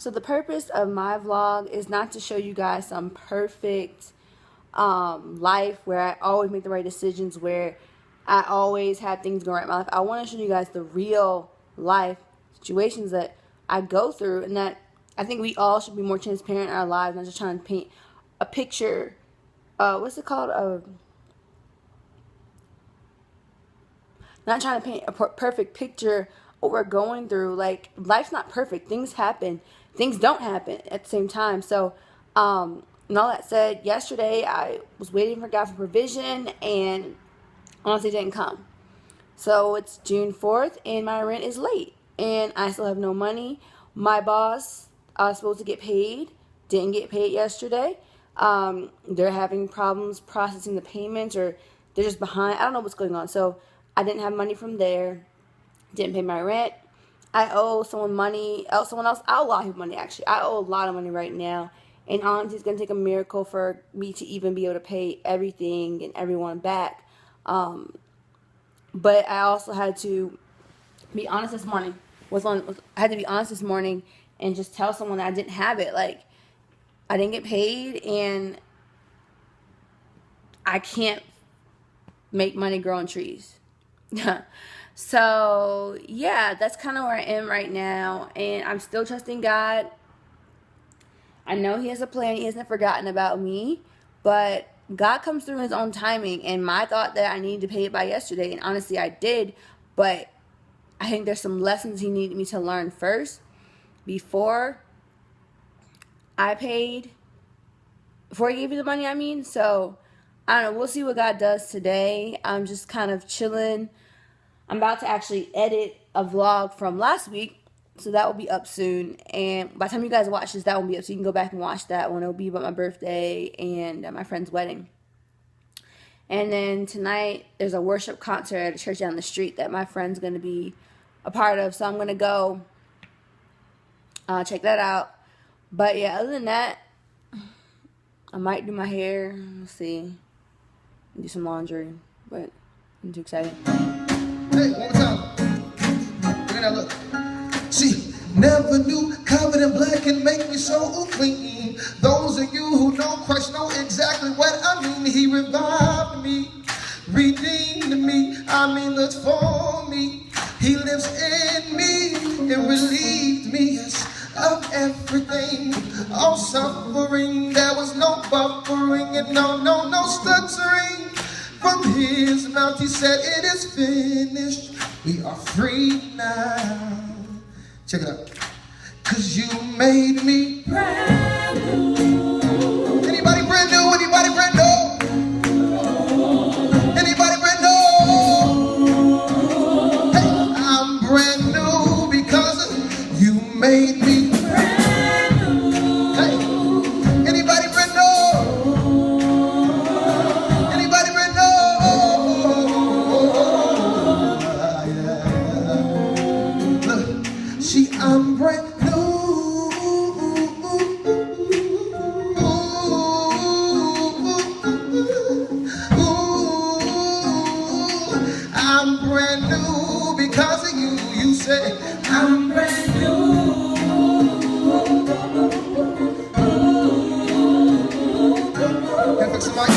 So the purpose of my vlog is not to show you guys some perfect life where I always make the right decisions, where I always have things going right in my life. I want to show you guys the real life situations that I go through, and that I think we all should be more transparent in our lives, not just trying to paint a picture. What's it called? Not trying to paint a perfect picture what we're going through. Like, life's not perfect. Things happen. Things don't happen at the same time. So, and all that said, yesterday I was waiting for God for provision, and honestly didn't come. So it's June 4th, and my rent is late, and I still have no money. My boss was supposed to get paid, didn't get paid yesterday. They're having problems processing the payments, or they're just behind. I don't know what's going on. So I didn't have money from there. Didn't pay my rent. I owe someone money. Someone else. I owe a lot of people money, actually. I owe a lot of money right now. And honestly, it's going to take a miracle for me to even be able to pay everything and everyone back. But I also had to be honest this morning. I had to be honest this morning and just tell someone that I didn't have it. Like, I didn't get paid, and I can't make money growing trees. So, yeah, that's kind of where I am right now. And I'm still trusting God. I know He has a plan. He hasn't forgotten about me. But God comes through in His own timing. And my thought that I needed to pay it by yesterday. And honestly, I did. But I think there's some lessons He needed me to learn first before I paid. Before He gave you the money, I mean. So, I don't know. We'll see what God does today. I'm just kind of chilling. I'm about to actually edit a vlog from last week, so that will be up soon. And by the time you guys watch this, that will be up, so you can go back and watch that one. It will be about my birthday and my friend's wedding. And then tonight, there's a worship concert at a church down the street that my friend's going to be a part of, so I'm going to go check that out. But yeah, other than that, I might do my hair. We'll see. Do some laundry, but I'm too excited. Hey, one more time. Bring it out, look. See, never knew covered in black can make me so clean. Those of you who know Christ know exactly what I mean. He revived me, redeemed me, looked for me. He lives in me and relieved me, yes, of everything. All suffering, there was no buffering and no stuttering. From His mouth He said, it is finished. We are free now. Check it out. 'Cause you made me brand new. Anybody brand new? Anybody brand new? Anybody brand new? Hey, I'm brand new because you made me brand new. Hey, anybody brand new? I'm brand new. I'm brand new because of you. You say I'm brand new. Can I fix the mic?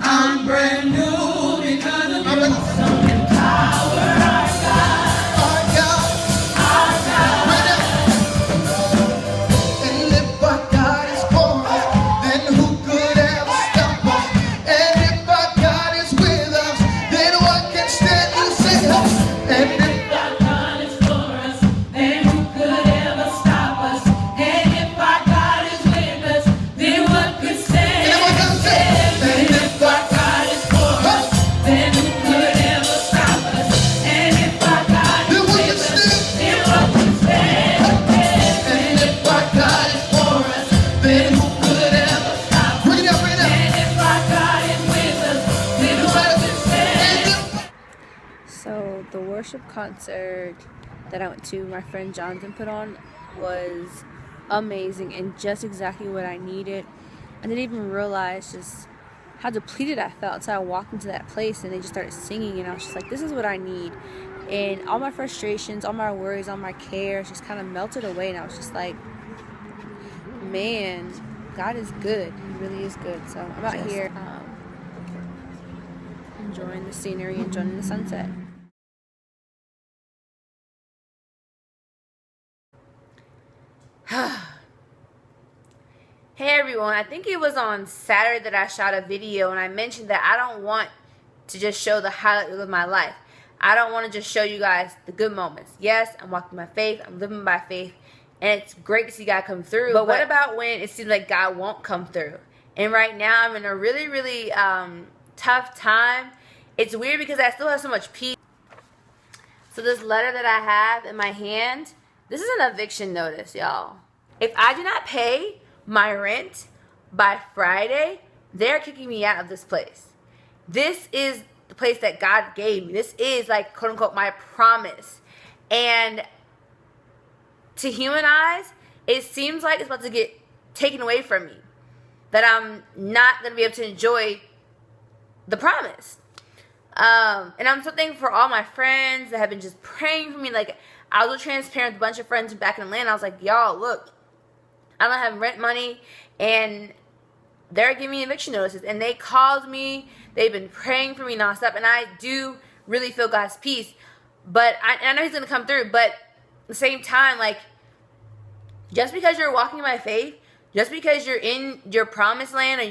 I'm brand new because of you. So the worship concert that I went to, my friend Jonathan put on, was amazing and just exactly what I needed. I didn't even realize just how depleted I felt until I walked into that place and they just started singing, and I was just like, this is what I need. And all my frustrations, all my worries, all my cares just kind of melted away. And I was just like, man, God is good. He really is good. So I'm out here enjoying the scenery, enjoying the sunset. Hey everyone, I think it was on Saturday that I shot a video and I mentioned that I don't want to just show the highlight of my life. I don't want to just show you guys the good moments. Yes, I'm walking by faith, I'm living by faith, and it's great to see God come through. But what about when it seems like God won't come through? And right now I'm in a really, really tough time. It's weird because I still have so much peace. So this letter that I have in my hand, this is an eviction notice, y'all. If I do not pay my rent by Friday, they're kicking me out of this place. This is the place that God gave me. This is like, quote unquote, my promise. And to human eyes, it seems like it's about to get taken away from me. That I'm not going to be able to enjoy the promise. And I'm so thankful for all my friends that have been just praying for me. Like, I was transparent with a bunch of friends back in Atlanta. I was like, y'all, look, I don't have rent money, and they're giving me eviction notices. And they called me. They've been praying for me nonstop, and I do really feel God's peace. But I know He's going to come through. But at the same time, like, just because you're walking by faith, just because you're in your promised land, or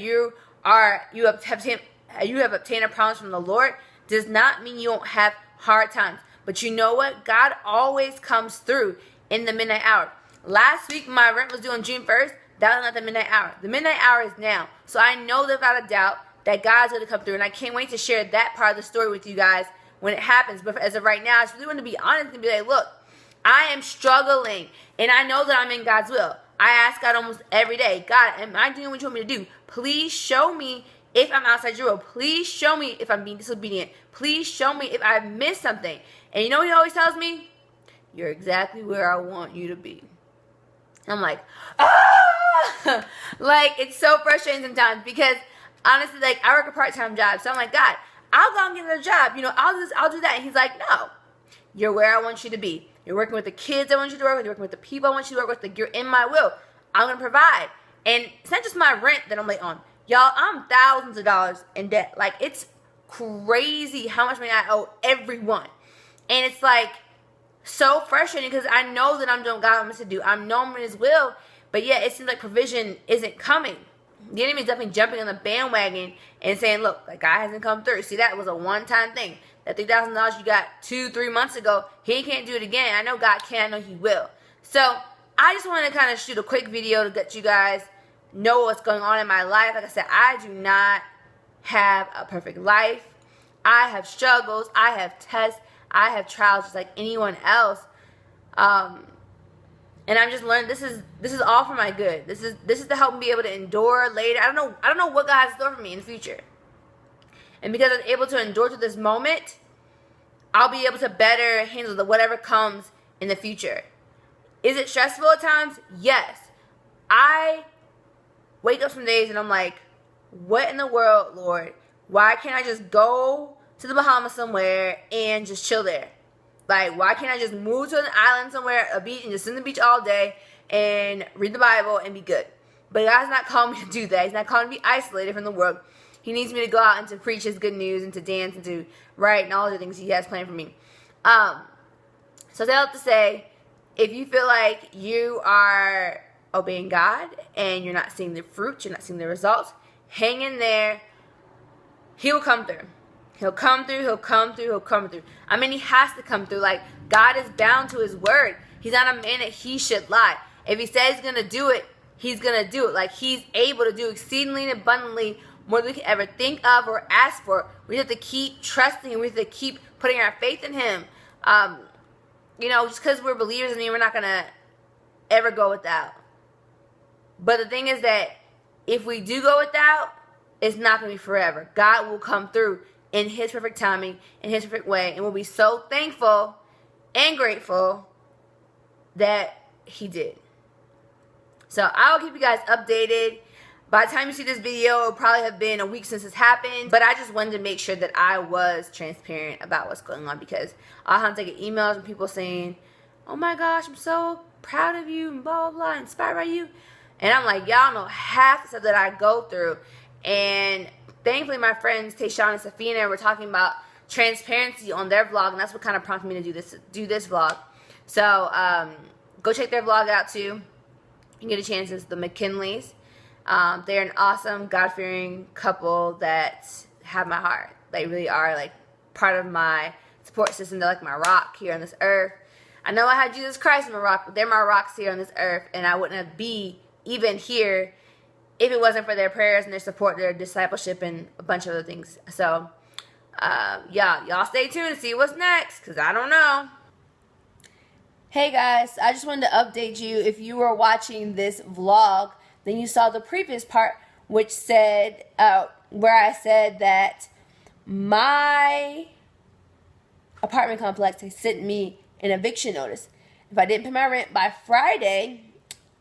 you have obtained a promise from the Lord, does not mean you won't have hard times. But you know what? God always comes through in the midnight hour. Last week, my rent was due on June 1st. That was not the midnight hour. The midnight hour is now. So I know without a doubt that God's going to come through. And I can't wait to share that part of the story with you guys when it happens. But as of right now, I just really want to be honest and be like, look, I am struggling. And I know that I'm in God's will. I ask God almost every day, God, am I doing what you want me to do? Please show me if I'm outside your will. Please show me if I'm being disobedient. Please show me if I've missed something. And you know what He always tells me? You're exactly where I want you to be. I'm like, ah! Like, it's so frustrating sometimes because honestly, like, I work a part-time job. So I'm like, God, I'll go and get another job. You know, I'll do that. And He's like, no, you're where I want you to be. You're working with the kids I want you to work with. You're working with the people I want you to work with. Like, you're in my will. I'm going to provide. And it's not just my rent that I'm late on. Y'all, I'm thousands of dollars in debt. Like, it's crazy how much money I owe everyone. And it's like so frustrating because I know that I'm doing what God wants me to do. I know I'm in His will, but yet it seems like provision isn't coming. The enemy is definitely jumping on the bandwagon and saying, look, that guy hasn't come through. See, that was a one-time thing. That $3,000 you got 2-3 months ago, He can't do it again. I know God can. I know He will. So I just wanted to kind of shoot a quick video to let you guys know what's going on in my life. Like I said, I do not have a perfect life. I have struggles. I have tests. I have trials just like anyone else. And I'm just learning this is all for my good. This is to help me be able to endure later. I don't know what God has in store for me in the future. And because I'm able to endure to this moment, I'll be able to better handle whatever comes in the future. Is it stressful at times? Yes. I wake up some days and I'm like, what in the world, Lord? Why can't I just go to the Bahamas somewhere and just chill there? Like, why can't I just move to an island somewhere, a beach, and just sit on the beach all day and read the Bible and be good? But God's not calling me to do that. He's not calling me to be isolated from the world. He needs me to go out and to preach His good news and to dance and to write and all the things He has planned for me. So they have to say, if you feel like you are obeying God and you're not seeing the fruit, you're not seeing the results, hang in there. He will come through. He'll come through, He'll come through, He'll come through. I mean, He has to come through. Like, God is bound to His word. He's not a man that He should lie. If He says He's going to do it, He's going to do it. Like, He's able to do exceedingly and abundantly more than we can ever think of or ask for. We have to keep trusting Him. We have to keep putting our faith in Him. You know, just because we're believers doesn't mean we're not going to ever go without. But the thing is that if we do go without, it's not going to be forever. God will come through in His perfect timing, in His perfect way, and we'll be so thankful and grateful that He did. So I'll keep you guys updated. By the time you see this video, it'll probably have been a week since this happened. But I just wanted to make sure that I was transparent about what's going on, because I have to get emails from people saying, oh my gosh, I'm so proud of you and blah, blah, blah, inspired by you. And I'm like, y'all know half the stuff that I go through. And thankfully, my friends Tayshawn and Safina were talking about transparency on their vlog, and that's what kind of prompted me to do this vlog. So go check their vlog out too. You can get a chance. It's the McKinleys. They're an awesome, God-fearing couple that have my heart. They really are like part of my support system. They're like my rock here on this earth. I know I had Jesus Christ in my rock, but they're my rocks here on this earth, and I wouldn't have be even here if it wasn't for their prayers and their support, their discipleship, and a bunch of other things. So, yeah, y'all stay tuned to see what's next, because I don't know. Hey guys, I just wanted to update you. If you were watching this vlog, then you saw the previous part, which said, where I said that my apartment complex had sent me an eviction notice. If I didn't pay my rent by Friday,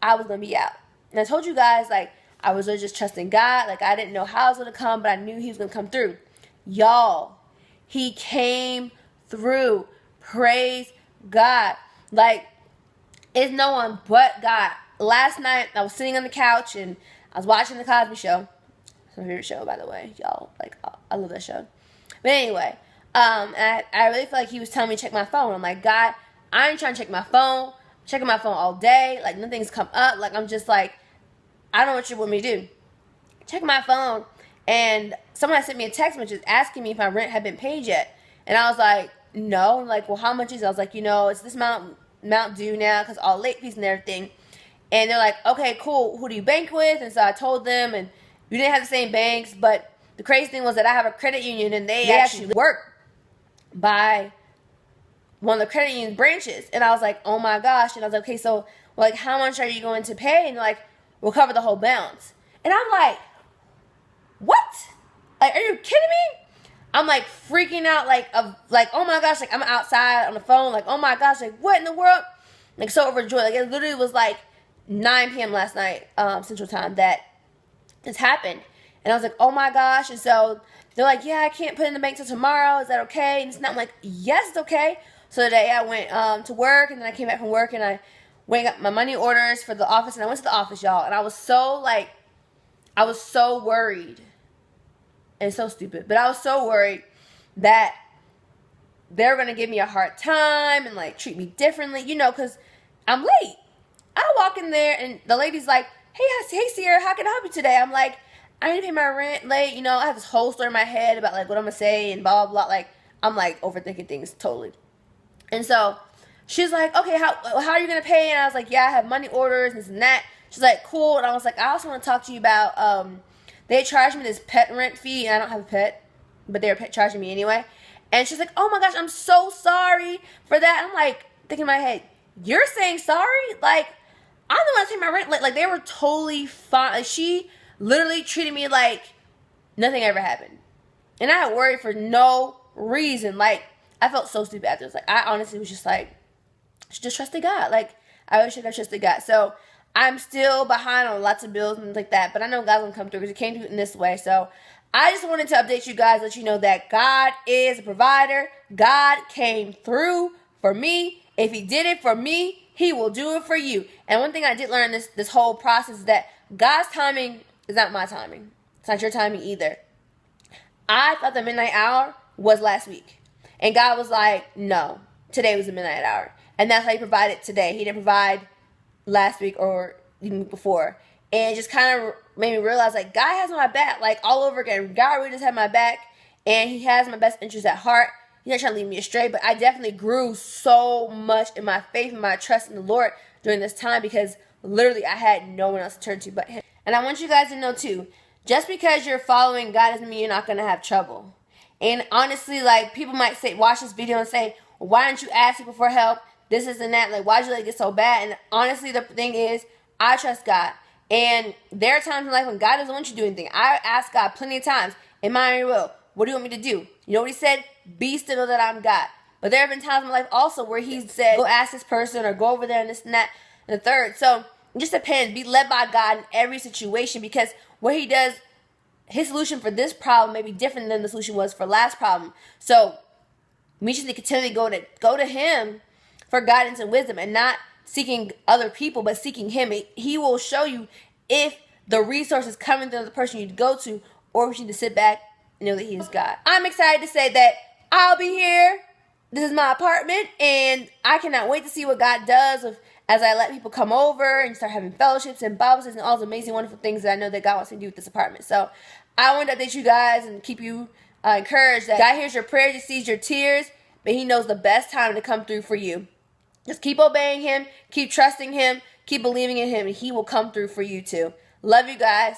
I was going to be out. And I told you guys, like, I was just trusting God. Like, I didn't know how it was going to come, but I knew he was going to come through. Y'all, he came through. Praise God. Like, it's no one but God. Last night, I was sitting on the couch, and I was watching The Cosby Show. It's my favorite show, by the way. Y'all, like, I love that show. But anyway, and I really feel like he was telling me to check my phone. I'm like, God, I ain't trying to check my phone. I'm checking my phone all day. Like, nothing's come up. Like, I'm just like, I don't know what you want me to do. Check my phone, and someone had sent me a text message asking me if my rent had been paid yet. And I was like, no. I'm like, well, how much is it? I was like, you know, it's this amount due now because all late fees and everything. And they're like, okay, cool. Who do you bank with? And so I told them, and we didn't have the same banks. But the crazy thing was that I have a credit union, and they actually work by one of the credit union branches. And I was like, oh my gosh. And I was like, okay, so like, how much are you going to pay? And they're like, we'll cover the whole balance. And I'm like, what? Like, are you kidding me? I'm like freaking out, like, oh my gosh, like, I'm outside on the phone, like, oh my gosh, like, what in the world? Like, so overjoyed. Like, it literally was like 9 p.m. last night, Central Time, that this happened. And I was like, oh my gosh. And so they're like, yeah, I can't put in the bank till tomorrow. Is that okay? And it's not. I'm like, yes, it's okay. So today I went to work, and then I came back from work, and I went and got my money orders for the office, and I went to the office, y'all. And I was so, like, I was so worried. And it's so stupid. But I was so worried that they're going to give me a hard time and, like, treat me differently, you know, because I'm late. I walk in there, and the lady's like, hey, Sierra, how can I help you today? I'm like, I need to pay my rent late. You know, I have this whole story in my head about, like, what I'm going to say and blah, blah, blah. Like, I'm, like, overthinking things totally. And so she's like, okay, how are you going to pay? And I was like, yeah, I have money orders and this and that. She's like, cool. And I was like, I also want to talk to you about, they charged me this pet rent fee, and I don't have a pet, but they were charging me anyway. And she's like, oh my gosh, I'm so sorry for that. I'm like, thinking in my head, you're saying sorry? Like, I'm the one to pay my rent. Like, they were totally fine. Like, she literally treated me like nothing ever happened. And I had worried for no reason. Like, I felt so stupid after this. Like, I honestly was just like, just trusted God. Like, I wish I could trusted God. So I'm still behind on lots of bills and things like that, but I know God's going to come through because he came through in this way. So I just wanted to update you guys, let you know that God is a provider. God came through for me. If he did it for me, he will do it for you. And one thing I did learn this whole process is that God's timing is not my timing. It's not your timing either. I thought the midnight hour was last week. And God was like, no, today was the midnight hour. And that's how he provided today. He didn't provide last week or even before. And it just kind of made me realize, like, God has my back, like, all over again. God really just had my back, and he has my best interest at heart. He's not trying to lead me astray, but I definitely grew so much in my faith and my trust in the Lord during this time, because literally I had no one else to turn to but him. And I want you guys to know too, just because you're following God doesn't mean you're not going to have trouble. And honestly, like, people might say, watch this video and say, well, why don't you ask people for help? This, and that. Like, why'd you let it get so bad? And honestly, the thing is, I trust God. And there are times in life when God doesn't want you to do anything. I asked God plenty of times, in my will, what do you want me to do? You know what he said? Be still, know that I'm God. But there have been times in my life also where he said, go ask this person or go over there and this and that and the third. So It just depends. Be led by God in every situation, because what he does, his solution for this problem may be different than the solution was for last problem. So we just need to continually go to him for guidance and wisdom, and not seeking other people, but seeking him. He will show you if the resources coming to the person you go to, or if you need to sit back and know that he is God. I'm excited to say that I'll be here. This is my apartment, and I cannot wait to see what God does as I let people come over and start having fellowships and Bible studies and all the amazing, wonderful things that I know that God wants me to do with this apartment. So I want to update you guys and keep you encouraged that God hears your prayers, he sees your tears, but he knows the best time to come through for you. Just keep obeying him, keep trusting him, keep believing in him, and he will come through for you too. Love you guys.